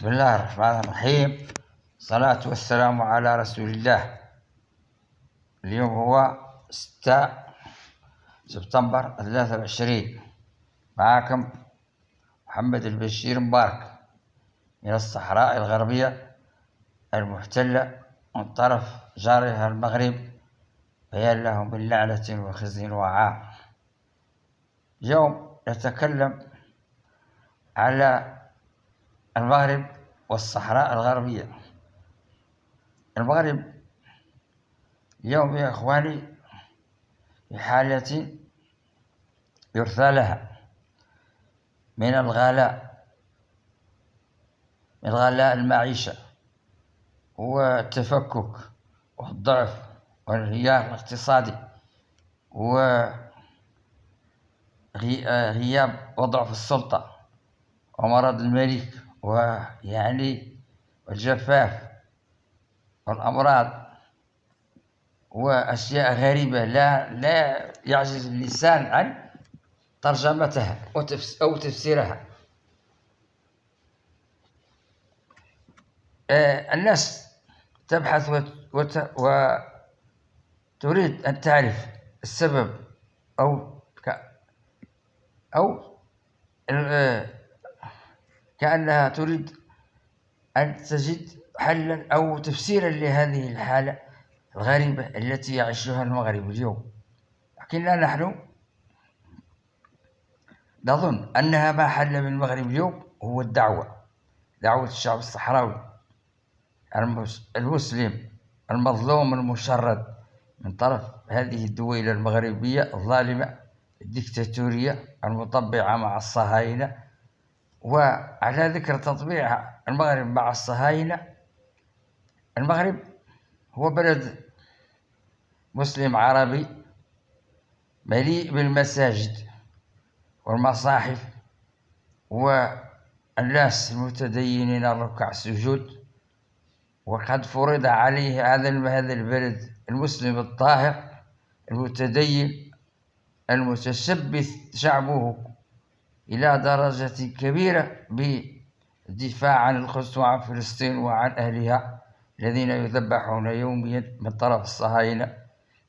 بسم الله الرحمن الرحيم. الصلاة والسلام على رسول الله. اليوم هو 6 سبتمبر 23. معكم محمد البشير مبارك من الصحراء الغربية المحتلة من طرف جارها المغرب، بيان له من لعنة وخزي وعار. اليوم نتكلم على المغرب والصحراء الغربية. المغرب اليوم يا إخواني في حالة يرثى لها من الغلاء، المعيشة والتفكك والضعف والانهيار الاقتصادي وغياب وضعف السلطة ومرض الملك والجفاف والأمراض وأشياء غريبة لا يعجز اللسان عن ترجمتها أو تفسيرها. الناس تبحث وتريد أن تعرف السبب أو كأنها تريد أن تجد حلا أو تفسيرا لهذه الحالة الغريبة التي يعيشها المغرب اليوم. لكننا نحن نظن أنها ما حل من المغرب اليوم هو دعوة الشعب الصحراوي المسلم المظلوم المشرد من طرف هذه الدول المغربية الظالمة الدكتاتورية المطبعة مع الصهاينة. وعلى ذكر تطبيع المغرب مع الصهاينة، المغرب هو بلد مسلم عربي مليء بالمساجد والمصاحف والناس المتدينين الركع السجود، وقد فرض عليه هذا البلد المسلم الطاهر المتدين المتشبث شعبه إلى درجة كبيرة بالدفاع عن القدس وعن فلسطين وعن أهلها الذين يذبحون يوميا من طرف الصهاينة.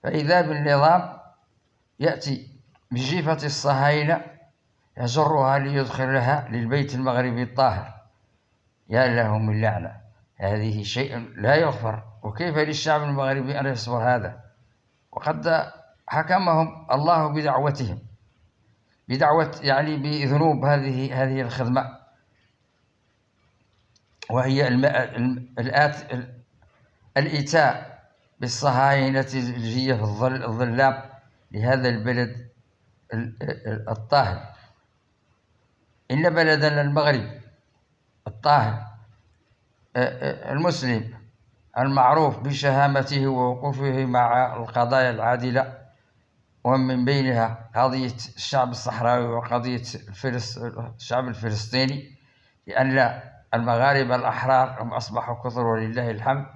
فإذا بالنظام يأتي بجيفة الصهاينة يجرها ليدخلها للبيت المغربي الطاهر. يا له من لعنة، هذه شيء لا يغفر. وكيف للشعب المغربي أن يصبر هذا وقد حكمهم الله بدعوتهم، بذنوب هذه الخدمة، وهي الإيتاء بالصهاينة الجية في الظلام لهذا البلد الطاهر. إن بلدنا المغرب الطاهر المسلم المعروف بشهامته ووقوفه مع القضايا العادلة، ومن بينها قضية الشعب الصحراوي وقضية الشعب الفلسطيني، لأن المغاربة الأحرار هم أصبحوا كثر ولله الحمد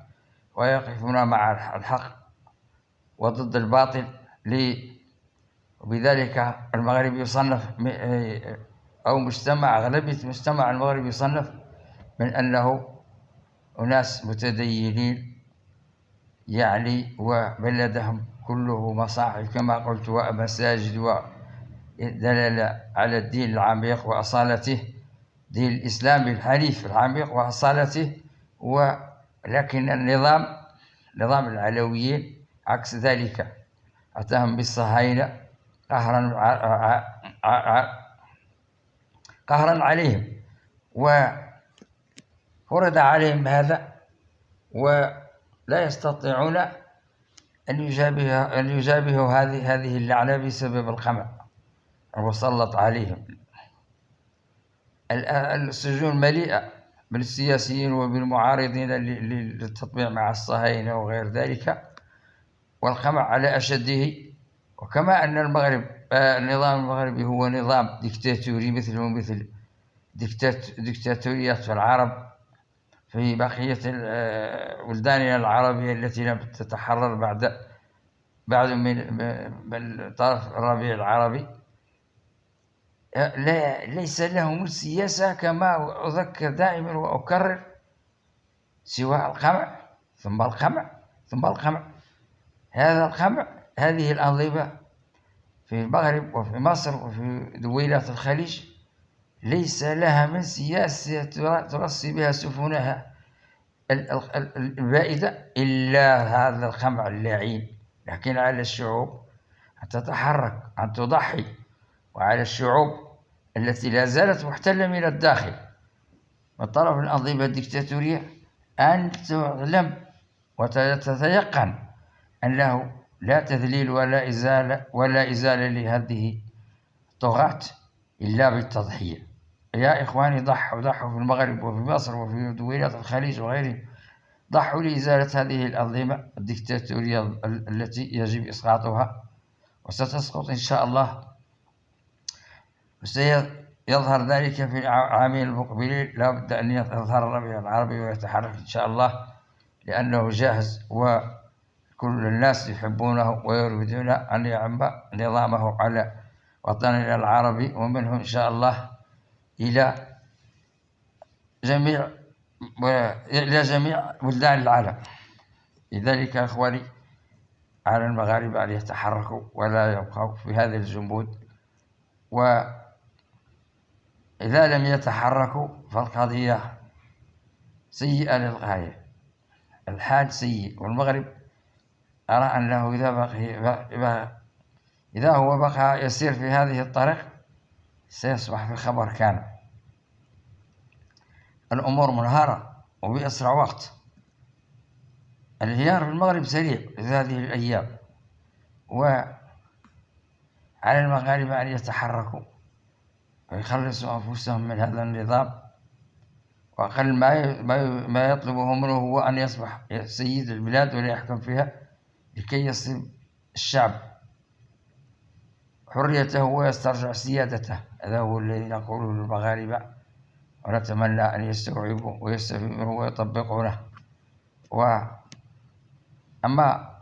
ويقفون مع الحق وضد الباطل. وبذلك المغرب يصنف أو أغلبية المجتمع المغربي يصنف من أنه أناس متدينين وبلدهم كله مصاحف كما قلت ومساجد، ودلالة على الدين العميق وأصالته، دين الإسلام الحنيف العميق وأصالته. ولكن نظام العلويين عكس ذلك، أتاهم بالصهاينة قهرا عليهم وفرض عليهم هذا، ولا يستطيعون أن يجابهوا هذه اللعنة بسبب القمع المسلط عليهم. السجون مليئة بالسياسيين وبالمعارضين للتطبيع مع الصهاينة وغير ذلك، والقمع على أشده. وكما أن النظام المغربي هو نظام ديكتاتوري مثل ديكتاتوريات العرب في بقية بلداننا العربية التي لم تتحرر بعد من طرف الربيع العربي. ليس لهم السياسة كما أذكر دائما وأكرر سوى القمع ثم القمع ثم القمع. هذا القمع، هذه الأنظمة في المغرب وفي مصر وفي دويلات الخليج ليس لها من سياسة ترصي بها سفنها البائدة إلا هذا القمع اللعين. لكن على الشعوب أن تتحرك، أن تضحي، وعلى الشعوب التي لا زالت محتلة من الداخل من طرف الأنظمة الدكتاتورية أن تعلم وتتيقن أنه لا تذليل ولا إزالة لهذه الطغاة إلا بالتضحية. يا إخواني، ضحوا في المغرب وفي مصر وفي دويلات الخليج وغيرها، ضحوا لإزالة هذه الأنظمة الدكتاتورية التي يجب إسقاطها، وستسقط إن شاء الله، وسيظهر ذلك في العامين المقبلين. لا بد أن يظهر الربيع العربي ويتحرك إن شاء الله، لأنه جاهز وكل الناس يحبونه ويريدون أن يعم نظامه على وطننا العربي، ومنه إن شاء الله إلى جميع بلدان العالم. لذلك أخواني، على المغاربة أن يتحركوا ولا يبقوا في هذا الجمود، وإذا لم يتحركوا فالقضية سيئة للغاية، الحال سيء. والمغرب أرى أنه إذا هو بقى يسير في هذه الطريق سيصبح في خبر كان. الأمور منهارة وبأسرع وقت. الانهيار في المغرب سريع في هذه الأيام، وعلى المغاربة أن يتحركوا ويخلصوا أنفسهم من هذا النظام، وأقل ما يطلبه منه هو أن يصبح سيد البلاد ولا يحكم فيها، لكي يصل الشعب حريته ويسترجع سيادته. هذا هو الذي نقوله للمغاربة، ونتمنى أن يستوعبوا ويستفيدوا ويطبقونه. أما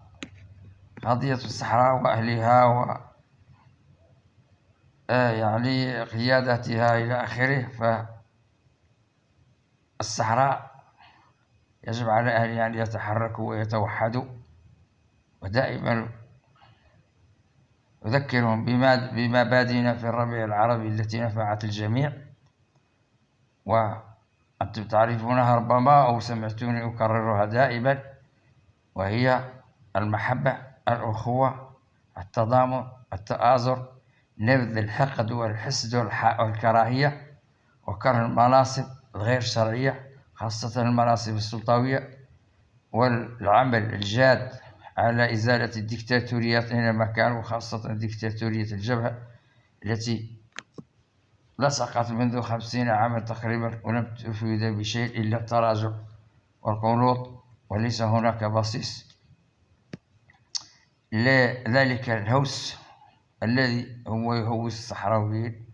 قضية الصحراء وأهلها يعني قيادتها إلى آخره، فالصحراء يجب على أهلها أن يتحركوا ويتوحدوا، ودائما أذكرهم بمبادئنا في الربيع العربي التي نفعت الجميع، وأنتم تعرفونها ربما أو سمعتوني أكررها دائما، وهي المحبة، الأخوة، التضامن، التآزر، نبذ الحقد والحسد والكراهية وكره المناصب الغير شرعية، خاصة المناصب السلطوية، والعمل الجاد على إزالة الدكتاتوريات أينما كان، وخاصة دكتاتورية الجبهة التي لصقت منذ 50 عاما تقريبا ولم تفيد بشيء إلا التراجع والقنوط، وليس هناك بصيص لذلك الهوس الذي هو يهوس الصحراويين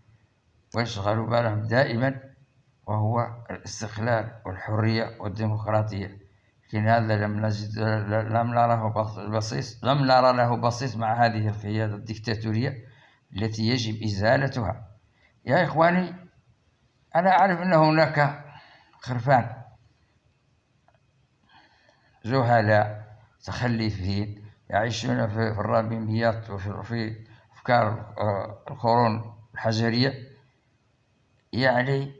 ويشغل بالهم دائما، وهو الاستقلال والحرية والديمقراطية. لكن هذا لم نرى له بصيص مع هذه القيادة الدكتاتورية التي يجب إزالتها. يا إخواني، أنا أعرف أن هناك خرفان جهلاء تخلفين يعيشون في الراميات وفي أفكار القرون الحجرية، يعني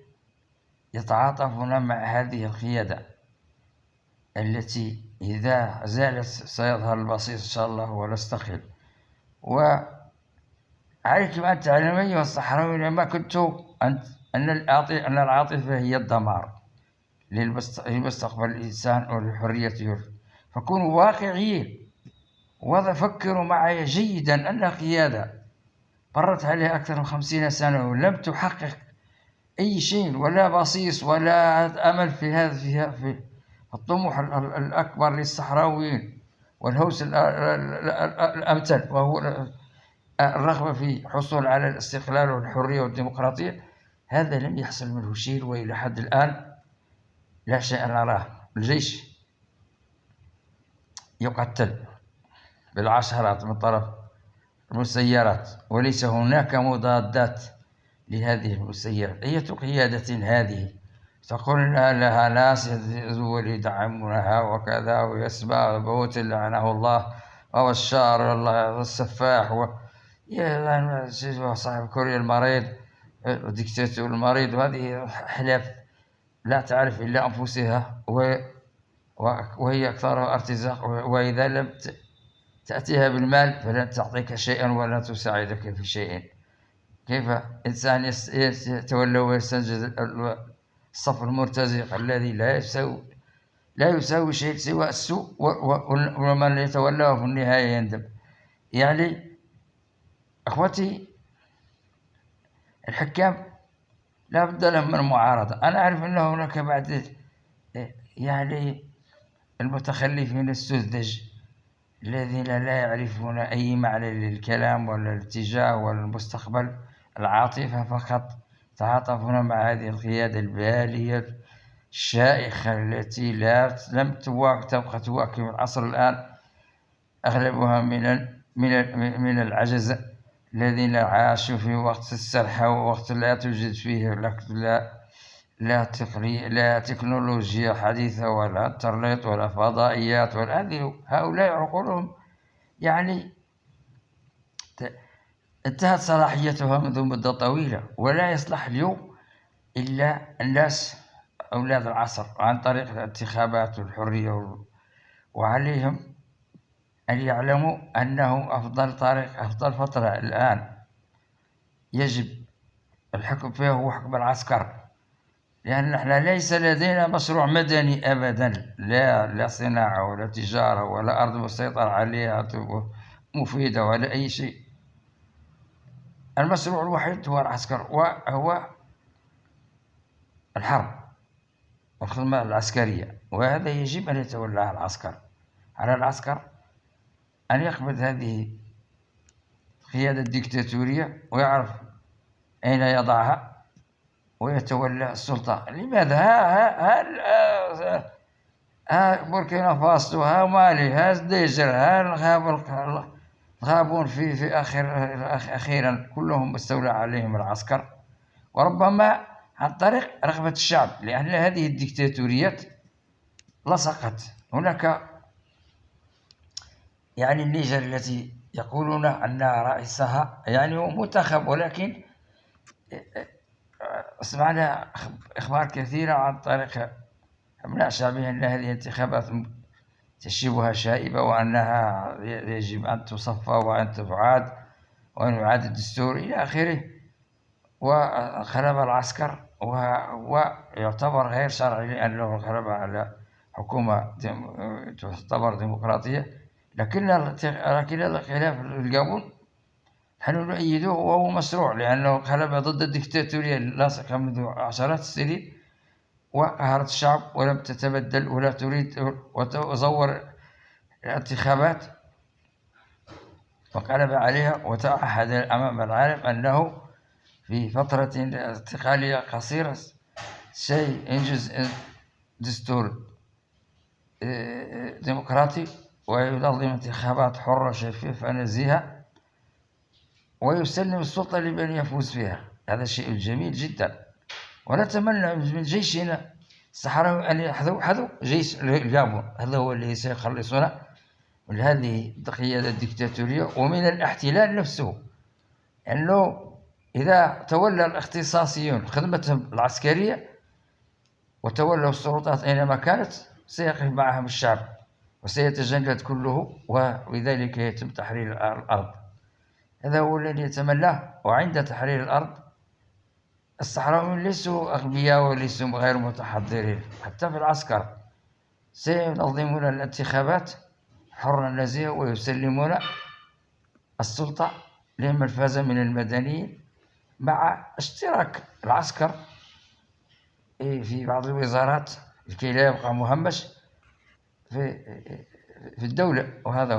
يتعاطفون مع هذه القيادة التي إذا زالت سيظهر البصيص إن شاء الله ونستقل. وعليكم أن تعلموا أيها الصحراويين لما كنت أن العاطفة هي الدمار لمستقبل الإنسان ولحريته، فكونوا واقعيين وفكروا معي جيدا أن قيادة مرت عليها أكثر من 50 سنة ولم تحقق أي شيء ولا بصيص ولا أمل في هذا في الطموح الأكبر للصحراويين والهوس الأمثل، وهو الرغبة في الحصول على الاستقلال والحرية والديمقراطية. هذا لم يحصل منه شيء، وإلى حد الآن لا شيء نراه. الجيش يقتل بالعشرات من طرف المسيرات، وليس هناك مضادات لهذه المسيرات. أية قيادة هذه؟ تقول لها ناس يدعمونها وكذا، ويسمع بوت لعنه الله، والشعر الله السفاح، صاحب كوريا المريض، ديكتاتور المريض، وهذه حلف لا تعرف إلا أنفسها، وهي أكثرها ارتزاق، وإذا لم تأتيها بالمال فلن تعطيك شيئا ولا تساعدك في شيء. كيف إنسان يتولى ويستنجد الصف المرتزق الذي لا يساوي شيء سوى السوء، ومن يتولاه في النهاية يندم. يعني أخوتي، الحكام لا بد لهم من المعارضة. أنا أعرف أن هناك بعد يعني المتخلفين السذج الذين لا يعرفون أي معنى للكلام ولا الاتجاه ولا المستقبل، العاطفة فقط، تعاطفون مع هذه القيادة البالية الشائخة التي لم تبقى تواكب العصر الآن. أغلبها من العجز الذين عاشوا في وقت السرحة، ووقت لا توجد فيه لا تكنولوجيا حديثة ولا انترنت ولا فضائيات هؤلاء عقولهم يعني انتهت صلاحيتها منذ مدة طويلة، ولا يصلح اليوم إلا الناس أولاد العصر عن طريق الانتخابات والحرية. وعليهم أن يعلموا أنه أفضل فترة الآن يجب الحكم فيها هو حكم العسكر، لأن نحن ليس لدينا مشروع مدني أبدا، لا صناعة ولا تجارة ولا أرض مسيطر عليها مفيدة ولا أي شيء. المشروع الوحيد هو العسكر، وهو الحرب والخدمة العسكرية، وهذا يجب أن يتولاه العسكر. على العسكر أن يقبض هذه القيادة الديكتاتورية ويعرف أين يضعها ويتولى السلطة. لماذا؟ ها بوركينا فاسو، ها مالي، ها النيجر، ها الغابون في أخيرا كلهم استولى عليهم العسكر، وربما عن طريق رغبة الشعب، لأن هذه الديكتاتوريات لصقت. هناك يعني النيجر التي يقولون أن رئيسها يعني هو منتخب، ولكن سمعنا إخبار كثيرة عن طريق أبناء شعبها أن هذه الانتخابات تشبه شائبة، وأنها يجب أن تصفى وأن تبعاد وأن يعاد الدستور إلى آخره. وانقلب العسكر، وهو يعتبر غير شرعي لأنه انقلب على حكومة تعتبر ديمقراطية. لكن الخلاف القابون نحن نؤيده، وهو مشروع لأنه انقلب ضد الدكتاتورية اللاصقة منذ عشرات السنين، وقهرت الشعب ولم تتبدل ولا تريد، وزور الانتخابات وقلب عليها، وتعهد أمام العالم أنه في فترة انتقالية قصيرة سينجز دستور ديمقراطي، وينظم انتخابات حرة شفافة نزيهة، ويسلم السلطة لمن يفوز فيها. هذا شيء جميل جدا، ونتمنى من جيشنا الصحراوي أن يحذو جيش القابون، هذا هو الذي سيخلصنا من هذه القيادة الدكتاتورية ومن الاحتلال نفسه. لأنه إذا تولى الاختصاصيون خدمتهم العسكرية وتولوا السلطات أينما كانت، سيقف معهم الشعب وسيتجند كله، وبذلك يتم تحرير الأرض. هذا هو الذي يتمناه. وعند تحرير الأرض الصحراويون ليسوا أغبياء وليسوا غير متحضرين، حتى في العسكر سينظمون الانتخابات حرة نزيهة ويسلمون السلطة لمن فاز من المدنيين، مع اشتراك العسكر في بعض الوزارات لكي لا يبقى مهمش في الدولة. وهذا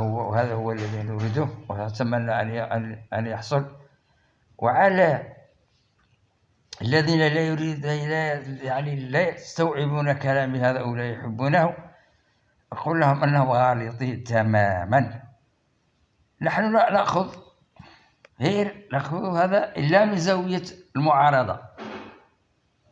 هو الذي نريده ونتمنى أن يحصل. وعلى الذين لا يستوعبون كلامي هذا أو لا يحبونه، أقول لهم أنهم غالطين تماما. نحن نأخذ غير نأخذ هذا إلا من زاوية المعارضة.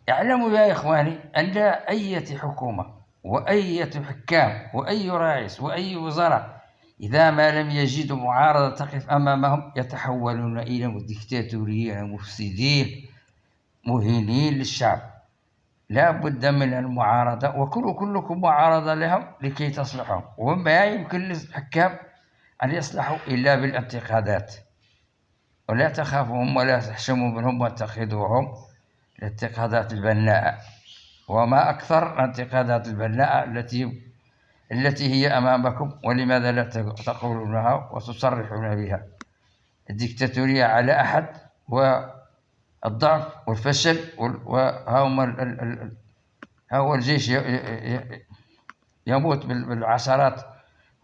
اعلموا يا إخواني أن أي حكومة وأي حكام وأي رئيس وأي وزراء إذا ما لم يجدوا معارضة تقف أمامهم يتحولون إلى ديكتاتوريين مفسدين مهينين للشعب. لا بد من المعارضة، وكلكم معارضة لهم لكي تصلحهم، وما يمكن للحكام أن يصلحوا إلا بالانتقادات. ولا تخافوهم ولا تحشموا منهم واتخذوهم الانتقادات البناءة، وما أكثر الانتقادات البناءة التي هي أمامكم، ولماذا لا تقولونها وتصرحون بها؟ الديكتاتورية على أحد والضعف والفشل، هو الجيش يموت بالعشرات،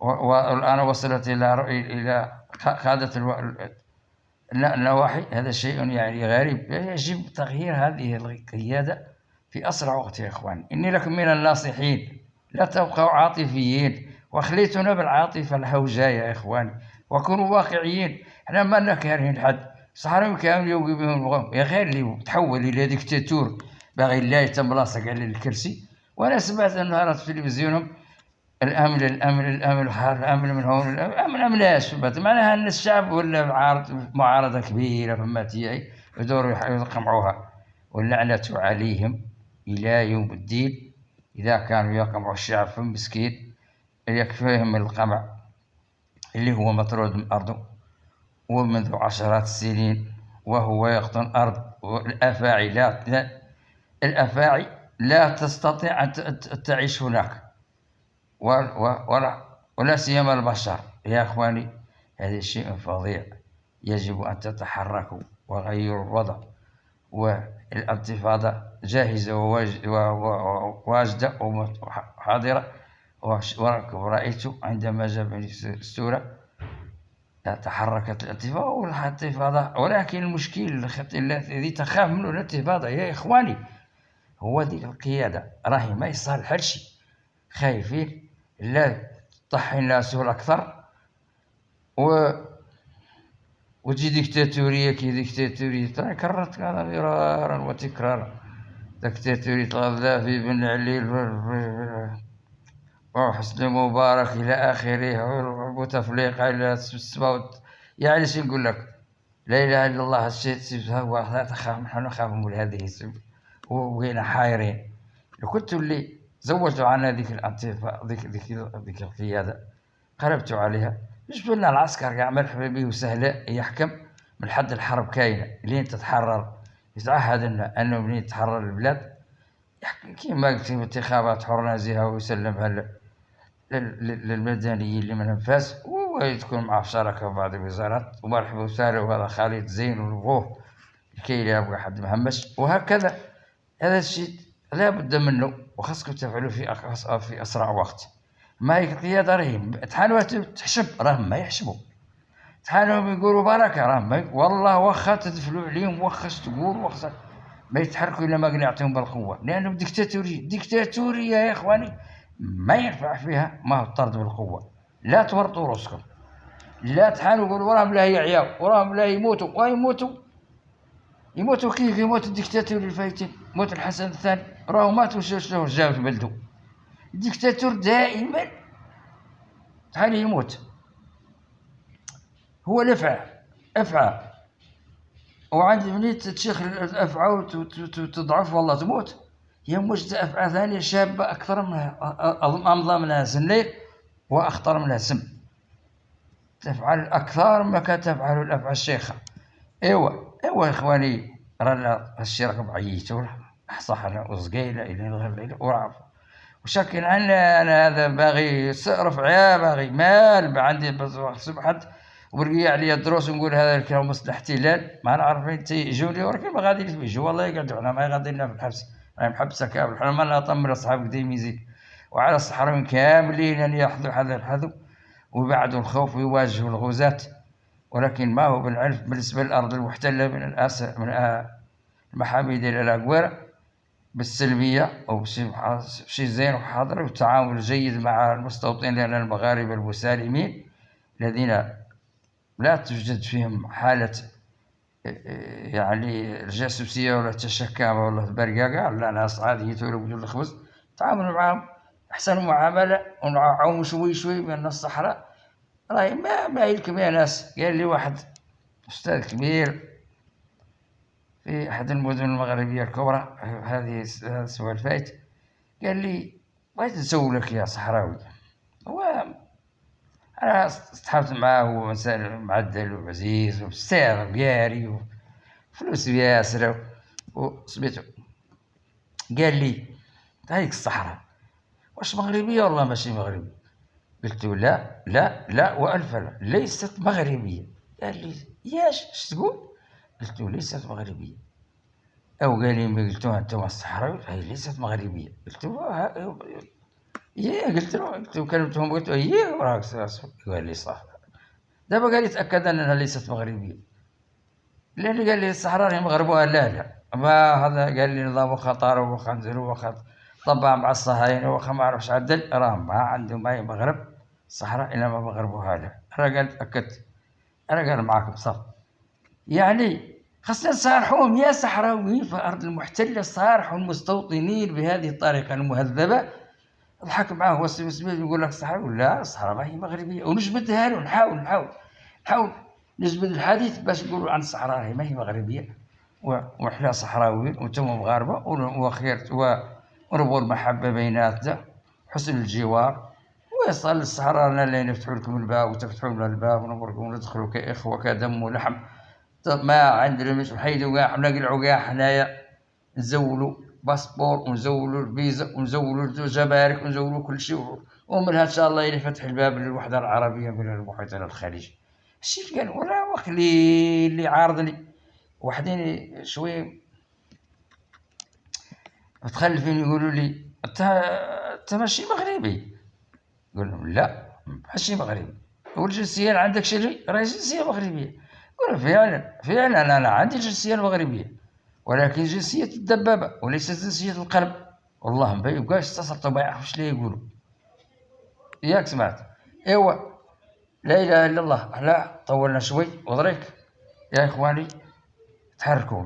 والآن وصلت إلى قادة النواحي. هذا شيء يعني غريب. يجب تغيير هذه القيادة في أسرع وقت يا إخوان. إني لكم من الناصحين، لا تبقوا عاطفيين وخليتونا بالعاطفة الهوجاء يا إخواني، وكونوا واقعيين. احنا ما كارهين حد، صحراوي كامل يوقف بهم يا غير اللي تحول إلى ديكتاتور باغي لا يتملاصق على الكرسي. وأنا سمعت أنه في تلفزيونهم الأمن من هون، الأمن لاش معناها أن الشعب ولا معارضة كبيرة فما تيعي يدوروا يقمعوها. واللعنة عليهم إلى يوم الدين إذا كانوا يقمعوا الشعب فمسكين يكفيهم القمع اللي هو مطرود من أرضه ومنذ عشرات السنين وهو يقطن أرض. الأفاعي لا تستطيع أن تعيش هناك، ولا سيما البشر يا إخواني. هذا شيء فظيع، يجب أن تتحركوا وغيروا الوضع. والانتفاضة جاهزة وواجدة وحاضرة. ورأيت عندما جابني السورة تحركت الانتفاضة، ولكن المشكل الذي تخاف منه الانتفاضة يا إخواني هو ذيك القيادة، راهي ما يصالح هالشي. خايفين لا تطحن الناس الأكثر وتجي ديكتاتورية كي ديكتاتورية. ترى كررت هذا مرارا وتكرارا. ديكتاتورية الغذافي بن علي وحسني مبارك إلى آخره، وبوتفليقة إلى السباوت. يعني شو نقول لك؟ لا إله إلا الله. الشيء لا تخاف، نحن نخاف من هذه وبقينا حايرين. لو كنت اللي زوجوا عنا ذيك القيادة قلبتوا عليها. جبتوا لنا العسكر كاع مرحبا به وسهلا يحكم من حد الحرب كاينة لين تتحرر. يتعهد لنا أنه منين تتحرر البلاد كيما قلت انتخابات حر نزيهة ويسلمها للمدنيين اللي من أنفاس، وتكون معه شراكة في بعض الوزارات. ومرحبا وسهلا، وهذا خالد زين ونبوه لكي لا يبقى حد مهمش. وهكذا هذا الشيء لا بد منه، وخاصكم تفعلوا في أسرع وقت. ما هي القيادة راهي تحانوا تحشم، راهم ما يحشموا. تحانوا يقولوا بركة، راهم والله واخا تدفلوا عليهم، واخا تقول واخا ما يتحركوا إلا ما قنعتهم بالقوة، لأنهم ديكتاتورية يا إخواني. ما ينفع فيها ما هو الطرد بالقوة. لا تورطوا راسكم، لا تحانوا يقولوا وراهم لا يعياو وراهم لا يموتوا يموتوا كيف يموت الديكتاتور الفايتين. موت الحسن الثاني راهو مات وشلون جاو بلدو. الديكتاتور دائما شحال يموت هو الافعى. وعند مني تشيخ الافعى وتضعف والله تموت، يموت افعى ثانيه شابه اكثر منها، امضى منها سنين واخطر منها سم، تفعل اكثر ما كانت تفعل الافعى الشيخه. ايوا اخواني، رانا هالشي راكم عييتوا صح وزقيله الى الغير ورعف وشكل عنا. انا هذا باغي رفعه، باغي مال، عندي سبحت ورقي عليا الدروس ونقول هذا الكلام مصلح احتلال. ما نعرف فين تيجوا لي ولكن ما غادي يجوا والله يقعدوا. انا ما غادي لنا في الحبس، انا محبسه كامل. حنا ما نطمر اصحاب قديم يزيد وعلى الصحراويين كاملين ان ياخذوا حذر ويبعدوا الخوف ويواجهوا الغزاة. ولكن ما هو بالعنف بالنسبه للارض المحتله من المحاميد الى الاقوار بالسلميه او بشيء زين وحاضر، والتعامل الجيد مع المستوطنين المغاربه المسالمين الذين لا توجد فيهم حالة يعني الجاسوسية ولا التشكامة ولا البرقاقة، لا، ناس عادي يتولوا بدون الخبز، تعاملوا معهم أحسن معاملة ونوعهم شوي شوي من الصحراء. راهي ما يلكم يا ناس. قال لي واحد أستاذ كبير في أحد المدن المغربية الكبرى هذه الأسبوع الفايت، قال لي بغيت نسولك يا صحراوي. هو أنا استحبت معاه، هو إنسان معدل وعزيز وبستاغ بياري وفلوس ياسر وسميتو. قال لي هايك الصحراء واش مغربية والله ماشي مغربية؟ قلت له لا لا لا وألف لا، ليست مغربية. قال لي ياش اش تقول؟ قلت له ليست مغربية. أو قال لي ما قلت له أنتم الصحراوي هي ليست مغربية. قلت له قلت له كلمتهم، قلت له وراك قال لي صح. دابا قال لي تأكد أنها ليست مغربية، لأن قال لي الصحراء راهم يغربوها. لا ما هذا قال لي نظام خطر وخنزر وخط طبع مع الصهاينة وخا ما عرفش عدل، راهم ما عندهم أي مغرب الصحراء إلا ما بغربوها لا. أنا قال تأكدت، أنا قال معاكم صح. يعني خاصنا نصارحوهم يا صحراويين في الأرض المحتلة، صارحوا المستوطنين بهذه الطريقة المهذبة. الحق معاه هو السبيل يقول لك الصحراء لا، الصحراء ما هي مغربية، ونجبدها له. نحاول نجبد الحديث باش نقولوا عن الصحراء ما هي مغربية، وحنا صحراويين وانتم مغاربة، وخير ونبغوا المحبة بيناتنا، حسن الجوار، ويصل الصحراء لنا اللي نفتحوا لكم الباب وتفتحوا لنا الباب ونبركم وندخلوا كإخوة كدم ولحم. طب ما عندنا مش نحيدوا كاع نقلعوا كاع حنايا، نزولوا باسبور ونزولوا الفيزا ونزولوا الجمارك ونزولوا كل شيء، ومنها ان شاء الله الى فتح الباب للوحده العربيه من المحيط الى الخليج. الشيء قال ولا وقت اللي عارضني وحدين شوي متخلفين يقولوا لي انت ماشي مغربي. قول لهم لا ماشي مغربي. والجنسيه عندك شي؟ راهي جنسيه مغربيه. قول فعلا انا عندي الجنسيه المغربيه، ولكن جنسية الدبابة وليست جنسية القلب. والله ما يبقاش اتصلتوا ما يعرفوش ليه يقولوا. ياك سمعت؟ ايوا لا اله الا الله. لا طولنا شوي وضريك يا اخواني، تحركوا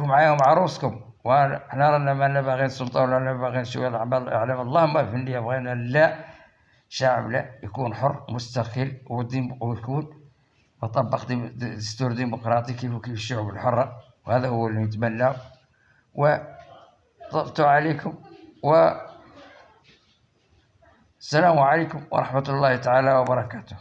معايا ومع روسكم. وحنا رانا ما باغيين سلطة ولا باغيين شوية اعلام. اللهم في اللي بغينا لا شعب لا يكون حر مستقل ويكون وطبق دستور ديمقراطي كيف الشعوب الحرة، وهذا هو اللي نتمناه. وطبت عليكم، والسلام عليكم ورحمة الله تعالى وبركاته.